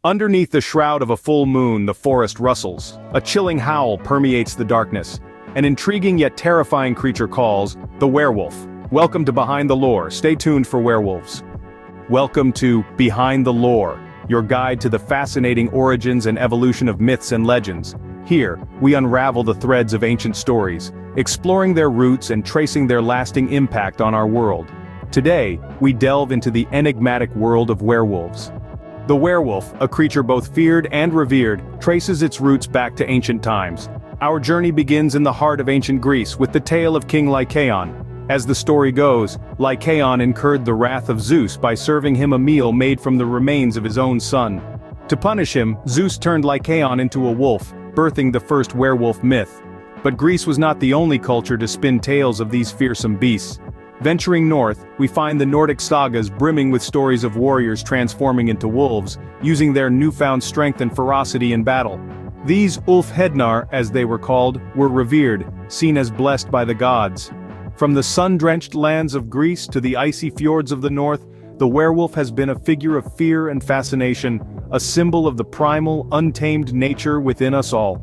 Underneath the shroud of a full moon, the forest rustles. A chilling howl permeates the darkness. An intriguing yet terrifying creature calls, the werewolf. Welcome to Behind the Lore. Stay tuned for werewolves. Welcome to Behind the Lore, your guide to the fascinating origins and evolution of myths and legends. Here, we unravel the threads of ancient stories, exploring their roots and tracing their lasting impact on our world. Today, we delve into the enigmatic world of werewolves. The werewolf, a creature both feared and revered, traces its roots back to ancient times. Our journey begins in the heart of ancient Greece with the tale of King Lycaon. As the story goes, Lycaon incurred the wrath of Zeus by serving him a meal made from the remains of his own son. To punish him, Zeus turned Lycaon into a wolf, birthing the first werewolf myth. But Greece was not the only culture to spin tales of these fearsome beasts. Venturing north, we find the Nordic sagas brimming with stories of warriors transforming into wolves, using their newfound strength and ferocity in battle. These Ulfhednar, as they were called, were revered, seen as blessed by the gods. From the sun-drenched lands of Greece to the icy fjords of the north, the werewolf has been a figure of fear and fascination, a symbol of the primal, untamed nature within us all.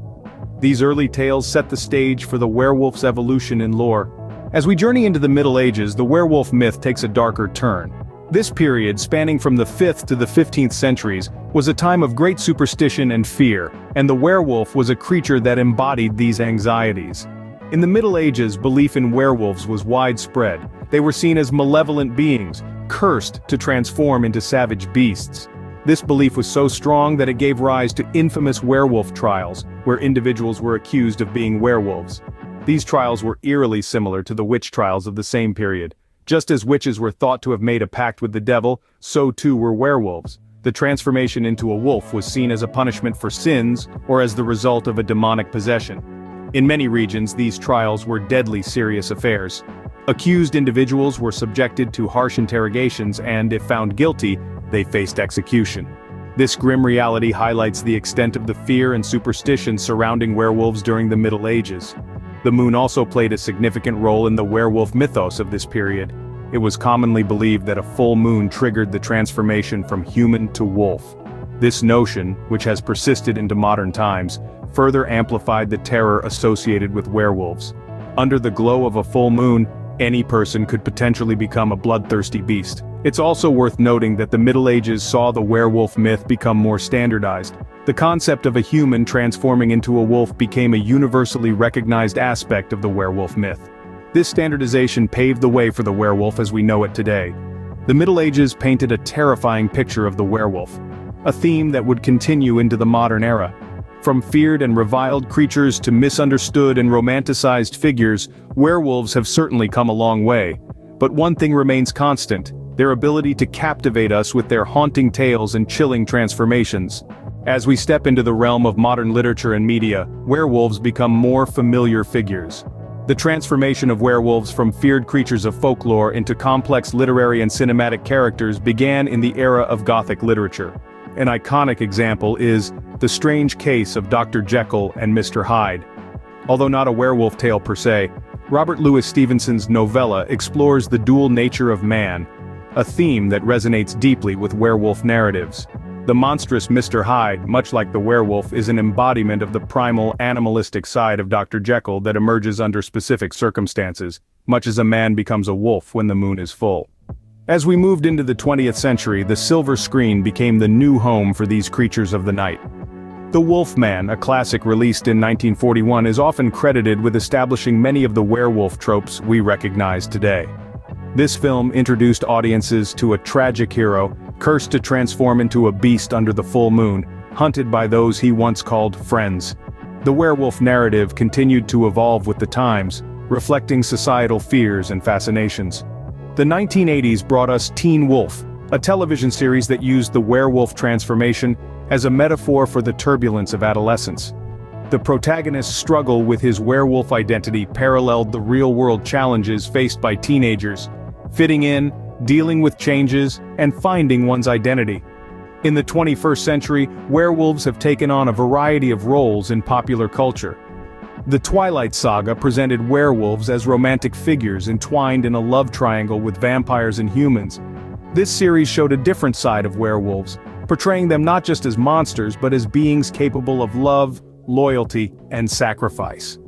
These early tales set the stage for the werewolf's evolution in lore. As we journey into the Middle Ages, the werewolf myth takes a darker turn. This period, spanning from the 5th to the 15th centuries, was a time of great superstition and fear, and the werewolf was a creature that embodied these anxieties. In the Middle Ages, belief in werewolves was widespread. They were seen as malevolent beings, cursed to transform into savage beasts. This belief was so strong that it gave rise to infamous werewolf trials, where individuals were accused of being werewolves. These trials were eerily similar to the witch trials of the same period. Just as witches were thought to have made a pact with the devil, so too were werewolves. The transformation into a wolf was seen as a punishment for sins, or as the result of a demonic possession. In many regions, these trials were deadly serious affairs. Accused individuals were subjected to harsh interrogations and, if found guilty, they faced execution. This grim reality highlights the extent of the fear and superstition surrounding werewolves during the Middle Ages. The moon also played a significant role in the werewolf mythos of this period. It was commonly believed that a full moon triggered the transformation from human to wolf. This notion, which has persisted into modern times, further amplified the terror associated with werewolves. Under the glow of a full moon, any person could potentially become a bloodthirsty beast. It's also worth noting that the Middle Ages saw the werewolf myth become more standardized. The concept of a human transforming into a wolf became a universally recognized aspect of the werewolf myth. This standardization paved the way for the werewolf as we know it today. The Middle Ages painted a terrifying picture of the werewolf, a theme that would continue into the modern era. From feared and reviled creatures to misunderstood and romanticized figures, werewolves have certainly come a long way. But one thing remains constant: their ability to captivate us with their haunting tales and chilling transformations. As we step into the realm of modern literature and media, werewolves become more familiar figures. The transformation of werewolves from feared creatures of folklore into complex literary and cinematic characters began in the era of Gothic literature. An iconic example is The Strange Case of Dr. Jekyll and Mr. Hyde. Although not a werewolf tale per se, Robert Louis Stevenson's novella explores the dual nature of man, a theme that resonates deeply with werewolf narratives. The monstrous Mr. Hyde, much like the werewolf, is an embodiment of the primal, animalistic side of Dr. Jekyll that emerges under specific circumstances, much as a man becomes a wolf when the moon is full. As we moved into the 20th century, the silver screen became the new home for these creatures of the night. The Wolfman, a classic released in 1941, is often credited with establishing many of the werewolf tropes we recognize today. This film introduced audiences to a tragic hero, cursed to transform into a beast under the full moon, hunted by those he once called friends. The werewolf narrative continued to evolve with the times, reflecting societal fears and fascinations. The 1980s brought us Teen Wolf, a television series that used the werewolf transformation as a metaphor for the turbulence of adolescence. The protagonist's struggle with his werewolf identity paralleled the real-world challenges faced by teenagers: fitting in, dealing with changes, and finding one's identity. In the 21st century, werewolves have taken on a variety of roles in popular culture. The Twilight Saga presented werewolves as romantic figures entwined in a love triangle with vampires and humans. This series showed a different side of werewolves, portraying them not just as monsters but as beings capable of love, loyalty, and sacrifice.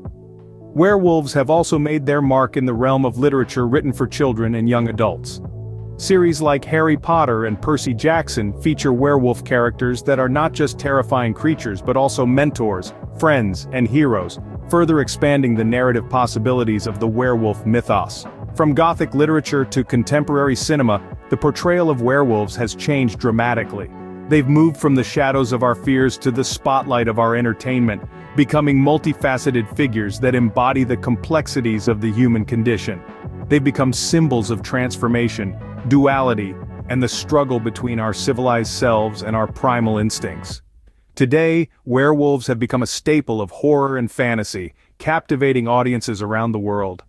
Werewolves have also made their mark in the realm of literature written for children and young adults. Series like Harry Potter and Percy Jackson feature werewolf characters that are not just terrifying creatures but also mentors, friends, and heroes, further expanding the narrative possibilities of the werewolf mythos. From Gothic literature to contemporary cinema, the portrayal of werewolves has changed dramatically. They've moved from the shadows of our fears to the spotlight of our entertainment, becoming multifaceted figures that embody the complexities of the human condition. They've become symbols of transformation, duality, and the struggle between our civilized selves and our primal instincts. Today, werewolves have become a staple of horror and fantasy, captivating audiences around the world.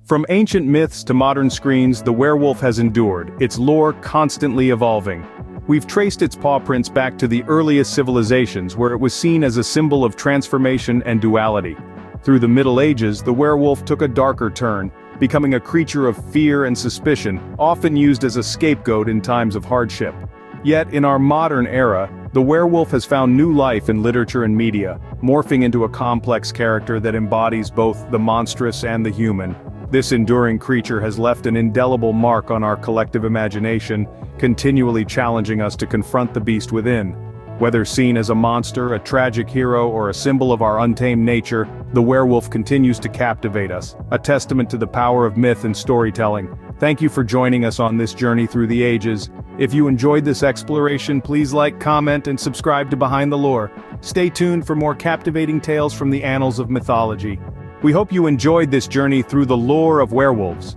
From ancient myths to modern screens, the werewolf has endured, its lore constantly evolving. We've traced its paw prints back to the earliest civilizations where it was seen as a symbol of transformation and duality. Through the Middle Ages, the werewolf took a darker turn, becoming a creature of fear and suspicion, often used as a scapegoat in times of hardship. Yet, in our modern era, the werewolf has found new life in literature and media, morphing into a complex character that embodies both the monstrous and the human. This enduring creature has left an indelible mark on our collective imagination, continually challenging us to confront the beast within. Whether seen as a monster, a tragic hero, or a symbol of our untamed nature, the werewolf continues to captivate us, a testament to the power of myth and storytelling. Thank you for joining us on this journey through the ages. If you enjoyed this exploration, please like, comment, and subscribe to Behind the Lore. Stay tuned for more captivating tales from the annals of mythology. We hope you enjoyed this journey through the lore of werewolves.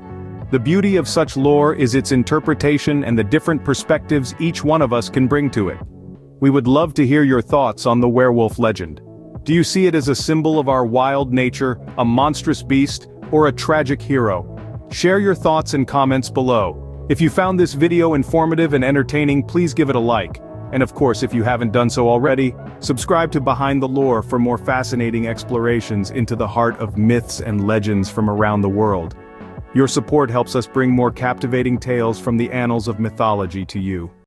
The beauty of such lore is its interpretation and the different perspectives each one of us can bring to it. We would love to hear your thoughts on the werewolf legend. Do you see it as a symbol of our wild nature, a monstrous beast, or a tragic hero? Share your thoughts and comments below. If you found this video informative and entertaining, please give it a like. And of course, if you haven't done so already, subscribe to Behind the Lore for more fascinating explorations into the heart of myths and legends from around the world. Your support helps us bring more captivating tales from the annals of mythology to you.